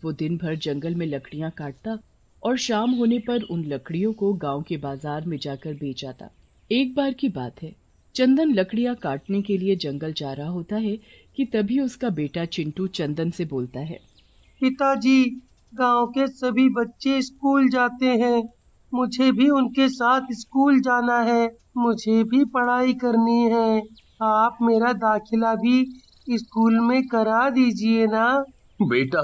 वो दिन भर जंगल में लकड़ियां काटता और शाम होने पर उन लकड़ियों को गांव के बाजार में जाकर बेच आता। एक बार की बात है, चंदन लकड़ियां काटने के लिए जंगल जा रहा होता है कि तभी उसका बेटा चिंटू चंदन से बोलता है। पिताजी, गांव के सभी बच्चे स्कूल जाते हैं। मुझे भी उनके साथ स्कूल जाना है। मुझे भी पढ़ाई करनी है। आप मेरा दाखिला भी स्कूल में करा दीजिए ना। बेटा,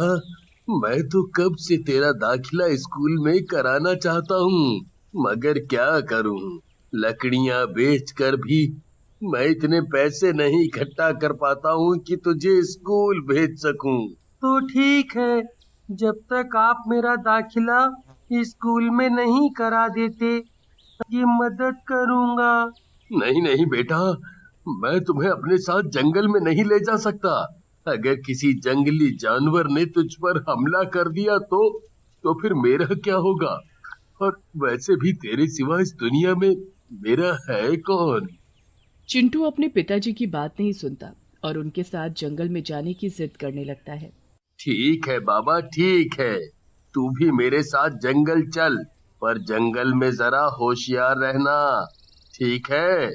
मैं तो कब से तेरा दाखिला स्कूल में कराना चाहता हूँ, मगर क्या करूँ, लकड़ियाँ बेचकर भी मैं इतने पैसे नहीं इकट्ठा कर पाता हूँ कि तुझे स्कूल भेज सकूँ। तो ठीक है, जब तक आप मेरा दाखिला स्कूल में नहीं करा देते, ये मदद करूँगा। नहीं नहीं बेटा, मैं तुम्हें अपने साथ जंगल में नहीं ले जा सकता। अगर किसी जंगली जानवर ने तुझ पर हमला कर दिया तो फिर मेरा क्या होगा? और वैसे भी तेरे सिवा इस दुनिया में मेरा है कौन? चिंटू अपने पिताजी की बात नहीं सुनता और उनके साथ जंगल में जाने की जिद करने लगता है। ठीक है बाबा, ठीक है, तू भी मेरे साथ जंगल चल, पर जंगल में जरा होशियार रहना, ठीक है?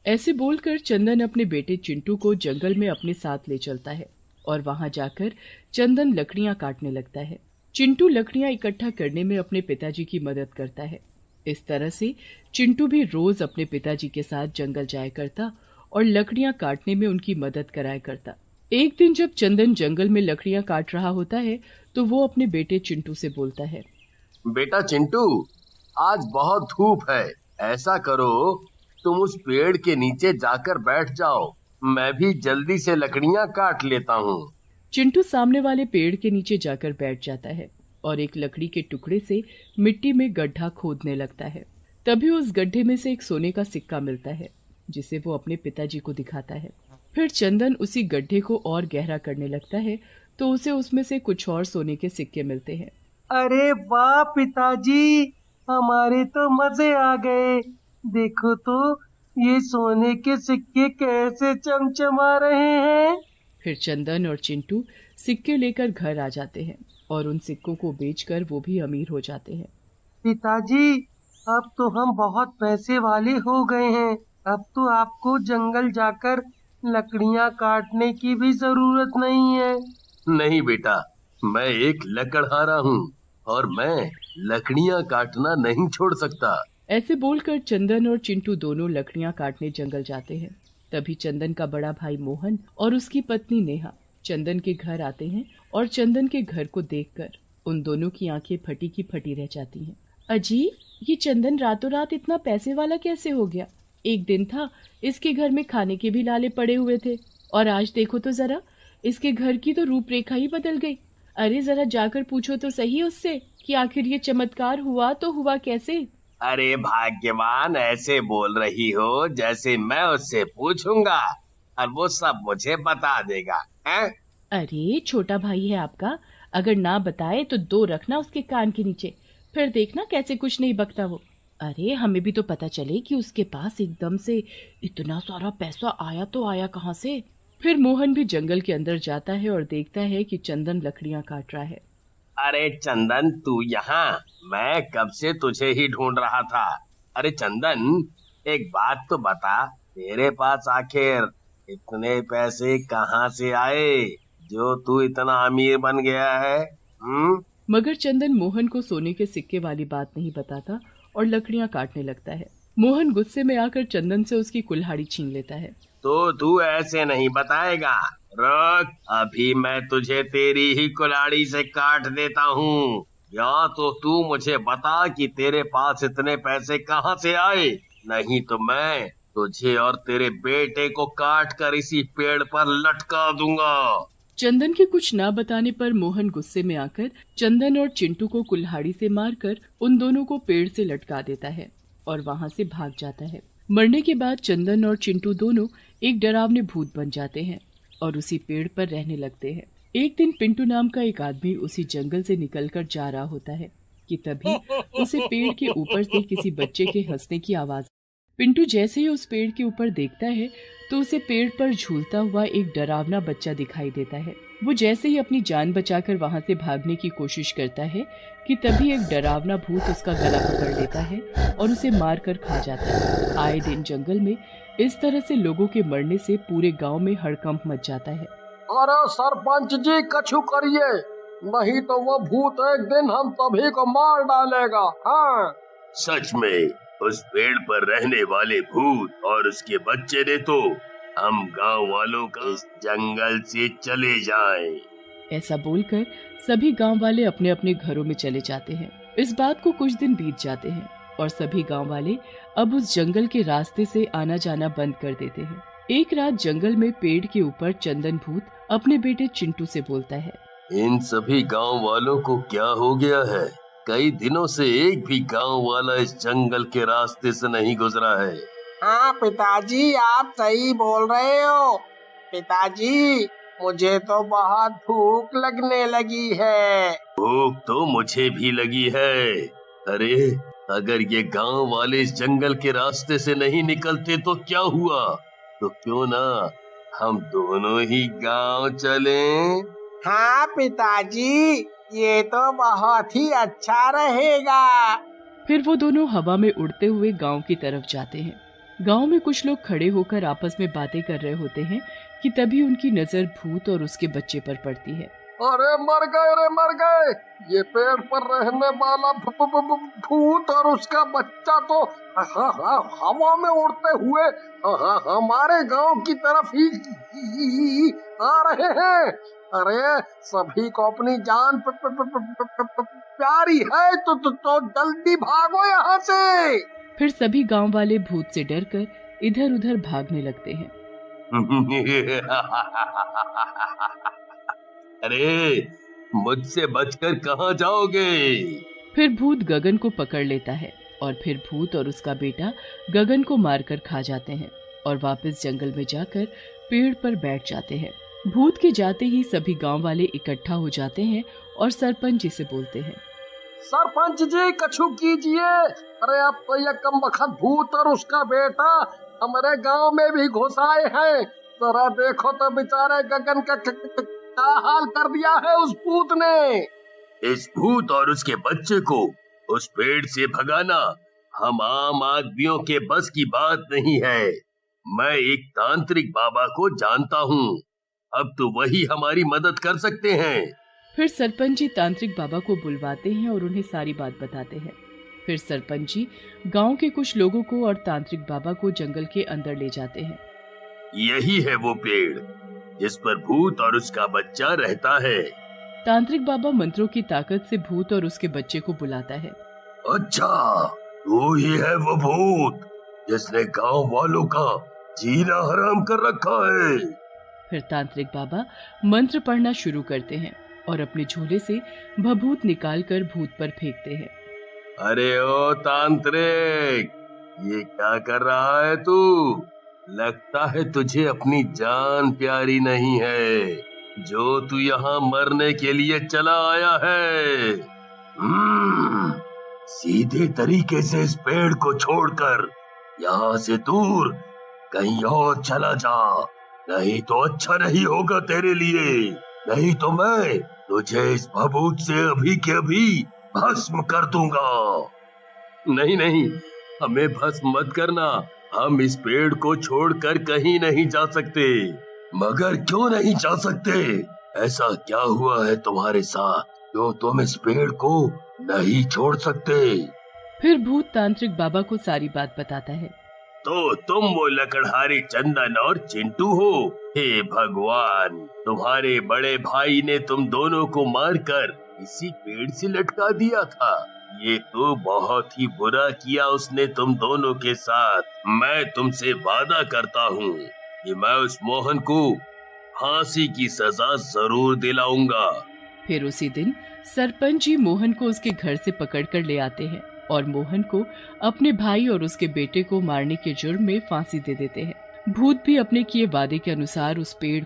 ऐसे बोलकर चंदन अपने बेटे चिंटू को जंगल में अपने साथ ले चलता है और वहां जाकर चंदन लकड़ियां काटने लगता है। चिंटू लकड़ियां इकट्ठा करने में अपने पिताजी की मदद करता है। इस तरह से चिंटू भी रोज अपने पिताजी के साथ जंगल जाया करता और लकड़ियां काटने में उनकी मदद कराया करता। एक दिन जब चंदन जंगल में लकड़ियां काट रहा होता है तो वो अपने बेटे चिंटू से बोलता है। बेटा चिंटू, आज बहुत धूप है, ऐसा करो तुम उस पेड़ के नीचे जाकर बैठ जाओ, मैं भी जल्दी से लकड़ियां काट लेता हूँ। चिंटू सामने वाले पेड़ के नीचे जाकर बैठ जाता है और एक लकड़ी के टुकड़े से मिट्टी में गड्ढा खोदने लगता है। तभी उस गड्ढे में से एक सोने का सिक्का मिलता है, जिसे वो अपने पिताजी को दिखाता है। फिर चंदन उसी गड्ढे को और गहरा करने लगता है तो उसे उसमें से कुछ और सोने के सिक्के मिलते हैं। अरे वाह पिताजी, हमारे तो मजे आ गए। देखो तो, ये सोने के सिक्के कैसे चमचमा रहे हैं। फिर चंदन और चिंटू सिक्के लेकर घर आ जाते हैं और उन सिक्कों को बेचकर वो भी अमीर हो जाते हैं। पिताजी, अब तो हम बहुत पैसे वाले हो गए हैं। अब तो आपको जंगल जाकर लकड़ियां काटने की भी जरूरत नहीं है। नहीं बेटा, मैं एक लकड़हारा हूँ और मैं लकड़ियां काटना नहीं छोड़ सकता। ऐसे बोलकर चंदन और चिंटू दोनों लकड़ियां काटने जंगल जाते हैं। तभी चंदन का बड़ा भाई मोहन और उसकी पत्नी नेहा चंदन के घर आते हैं और चंदन के घर को देखकर उन दोनों की आंखें फटी की फटी रह जाती हैं। अजी, ये चंदन रातों रात इतना पैसे वाला कैसे हो गया? एक दिन था इसके घर में खाने के भी लाले पड़े हुए थे और आज देखो तो जरा, इसके घर की तो रूपरेखा ही बदल गई। अरे जरा जाकर पूछो तो सही उससे कि आखिर ये चमत्कार हुआ तो हुआ कैसे? अरे भाग्यवान, ऐसे बोल रही हो जैसे मैं उससे पूछूंगा और वो सब मुझे बता देगा, हैं? अरे छोटा भाई है आपका, अगर ना बताए तो दो रखना उसके कान के नीचे, फिर देखना कैसे कुछ नहीं बकता वो। अरे हमें भी तो पता चले कि उसके पास एकदम से इतना सारा पैसा आया तो आया कहाँ से। फिर मोहन भी जंगल के अंदर जाता है और देखता है कि चंदन लकड़ियां काट रहा है। अरे चंदन, तू यहाँ? मैं कब से तुझे ही ढूंढ रहा था। अरे चंदन, एक बात तो बता, तेरे पास आखिर इतने पैसे कहाँ से आए जो तू इतना अमीर बन गया है? मगर चंदन मोहन को सोने के सिक्के वाली बात नहीं बताता और लकड़ियां काटने लगता है। मोहन गुस्से में आकर चंदन से उसकी कुल्हाड़ी छीन लेता है। तो तू ऐसे नहीं बताएगा, रुक, अभी मैं तुझे तेरी ही कुल्हाड़ी से काट देता हूँ। या तो तू मुझे बता कि तेरे पास इतने पैसे कहाँ से आए, नहीं तो मैं तुझे और तेरे बेटे को काट कर इसी पेड़ पर लटका दूंगा। चंदन के कुछ ना बताने पर मोहन गुस्से में आकर चंदन और चिंटू को कुल्हाड़ी से मारकर उन दोनों को पेड़ से लटका देता है और वहां से भाग जाता है। मरने के बाद चंदन और चिंटू दोनों एक डरावने भूत बन जाते हैं और उसी पेड़ पर रहने लगते हैं। एक दिन पिंटू नाम का एक आदमी उसी जंगल से निकलकर जा रहा होता है कि तभी उसे पेड़ के ऊपर से किसी बच्चे के हंसने की आवाज। पिंटू जैसे ही उस पेड़ के ऊपर देखता है तो उसे पेड़ पर झूलता हुआ एक डरावना बच्चा दिखाई देता है। वो जैसे ही अपनी जान बचाकर वहां से भागने की कोशिश करता है कि तभी एक डरावना भूत उसका गला पकड़ लेता है और उसे मार कर खा जाता है। आए दिन जंगल में इस तरह से लोगों के मरने से पूरे गांव में हड़कंप मच जाता है। अरे सरपंच जी कछु करिए, नहीं तो वो भूत एक दिन हम सभी को मार डालेगा। हाँ सच में उस पेड़ पर रहने वाले भूत और उसके बच्चे ने तो हम गांव वालों का इस जंगल से चले जाएं। ऐसा बोलकर सभी गांव वाले अपने अपने घरों में चले जाते हैं। इस बात को कुछ दिन बीत जाते हैं और सभी गांव वाले अब उस जंगल के रास्ते से आना जाना बंद कर देते हैं। एक रात जंगल में पेड़ के ऊपर चंदन भूत अपने बेटे चिंटू से बोलता है, इन सभी गांव वालों को क्या हो गया है? कई दिनों से एक भी गांव वाला इस जंगल के रास्ते से नहीं गुजरा है। हाँ पिताजी, आप सही बोल रहे हो। पिताजी, मुझे तो बहुत भूख लगने लगी है। भूख तो मुझे भी लगी है। अरे अगर ये गांव वाले इस जंगल के रास्ते से नहीं निकलते तो क्या हुआ? तो क्यों ना हम दोनों ही गांव चलें? हाँ पिताजी, ये तो बहुत ही अच्छा रहेगा। फिर वो दोनों हवा में उड़ते हुए गांव की तरफ जाते हैं। गांव में कुछ लोग खड़े होकर आपस में बातें कर रहे होते हैं कि तभी उनकी नजर भूत और उसके बच्चे पर पड़ती है। अरे मर गए रे मर गए, ये पेड़ पर रहने वाला भूत और उसका बच्चा तो हवा में उड़ते हुए हमारे गांव की तरफ ही आ रहे हैं। अरे सभी को अपनी जान प्यारी है तो जल्दी भागो यहाँ से। फिर सभी गांव वाले भूत से डरकर इधर उधर भागने लगते हैं। अरे मुझसे बचकर कहाँ जाओगे? फिर भूत गगन को पकड़ लेता है और फिर भूत और उसका बेटा गगन को मारकर खा जाते हैं और वापस जंगल में जाकर पेड़ पर बैठ जाते हैं। भूत के जाते ही सभी गांव वाले इकट्ठा हो जाते हैं और सरपंच जी से बोलते हैं, सरपंच जी कछु कीजिए। अरे अब तो ये कमबख्त भूत और उसका बेटा हमारे गांव में भी घुस आए हैं। जरा देखो तो बेचारे गगन का क्या हाल कर दिया है उस भूत ने। इस भूत और उसके बच्चे को उस पेड़ से भगाना हम आम आदमियों के बस की बात नहीं है। मैं एक तांत्रिक बाबा को जानता हूँ, अब तो वही हमारी मदद कर सकते हैं। फिर सरपंच जी तांत्रिक बाबा को बुलवाते हैं और उन्हें सारी बात बताते हैं। फिर सरपंच जी गांव के कुछ लोगों को और तांत्रिक बाबा को जंगल के अंदर ले जाते हैं। यही है वो पेड़ जिस पर भूत और उसका बच्चा रहता है। तांत्रिक बाबा मंत्रों की ताकत से भूत और उसके बच्चे को बुलाता है। अच्छा, वो ही है वो भूत जिसने गांव वालों का जीना हराम कर रखा है। फिर तांत्रिक बाबा मंत्र पढ़ना शुरू करते हैं और अपने झोले से भभूत निकालकर भूत पर फेंकते हैं। अरे ओ तांत्रिक, ये क्या कर रहा है तू? लगता है तुझे अपनी जान प्यारी नहीं है, जो तू यहाँ मरने के लिए चला आया है। सीधे तरीके से इस पेड़ को छोड़कर यहाँ से दूर कहीं और चला जा, नहीं तो अच्छा नहीं होगा तेरे लिए। नहीं तो मैं तुझे इस भभूत से अभी के अभी भस्म कर दूंगा। नहीं नहीं, हमें भस्म मत करना, हम इस पेड़ को छोड़कर कहीं नहीं जा सकते। मगर क्यों नहीं जा सकते? ऐसा क्या हुआ है तुम्हारे साथ जो तुम इस पेड़ को नहीं छोड़ सकते? फिर भूत तांत्रिक बाबा को सारी बात बताता है। तो तुम वो लकड़हारे चंदन और चिंटू हो? हे भगवान, तुम्हारे बड़े भाई ने तुम दोनों को मारकर इसी पेड़ से लटका दिया था। ये तो बहुत ही बुरा किया उसने तुम दोनों के साथ। मैं तुमसे वादा करता हूँ कि मैं उस मोहन को फांसी की सजा जरूर दिलाऊंगा। फिर उसी दिन सरपंच जी मोहन को उसके घर से पकड़कर ले आते हैं और मोहन को अपने भाई और उसके बेटे को मारने के जुर्म में फांसी दे देते हैं। भूत भी अपने किए वादे के अनुसार उस पेड़